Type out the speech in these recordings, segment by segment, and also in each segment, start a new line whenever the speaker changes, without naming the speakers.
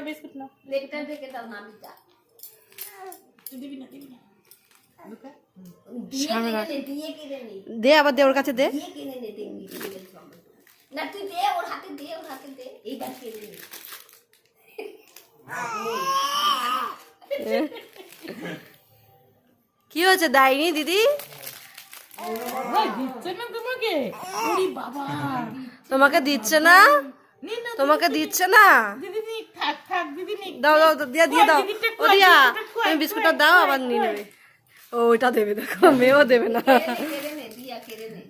Biscuit না
লেকটা থেকে দাও না বিটা
দিবি না
দিয়ে কিনে নে
দে আবার দে ওর কাছে দে
দিয়ে কিনে নে দেখবি না তুই দে ওর হাতে দে এইবার কিনে নে
কি হয়েছে দেয়নি দিদি
দিচ্ছে না তোমাকে ওরে বাবা
তোমাকে দিচ্ছে না তোমাকে দিচ্ছে না
দিদি নি থাক দিদি নি
দাও দাও দিয়া দিয়ে দাও ও দিয়া তুমি বিস্কুটটা দাও আবার নিয়ে নেবে ও ওইটা দেবে দেখো মেয়েও দেবে না
কেড়ে নে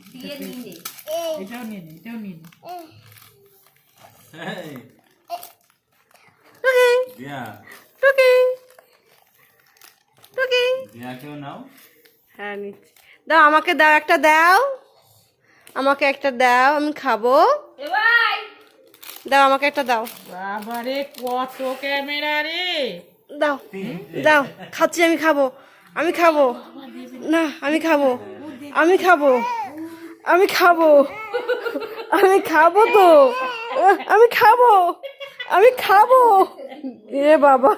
দিয়ে নিয়ে নে
এটাও নিয়ে নে
Hey,
টুকি
Dia.
টুকি টুকি
Dia क्यों नाउ?
হ্যাঁ নিচ্ছি দাও আমাকে দাও একটা দাও আমাকে একটা দাও আমি খাবো
এ ভাই
দাও আমাকে একটা দাও
বাবা রে কত ক্যামেরা রে
দাও দাও খাচ্ছি আমি খাবো না আমি খাবো আমি খাবো তো আমি খাবো এ বাবা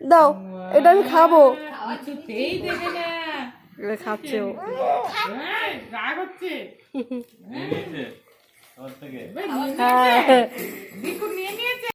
দাও এটা আমি খাবো
কিছুতেই দেবে না
খাচ্ছে ও
রাগ হচ্ছে
Ini je. Awak tak ke?
নিয়ে নিয়েছে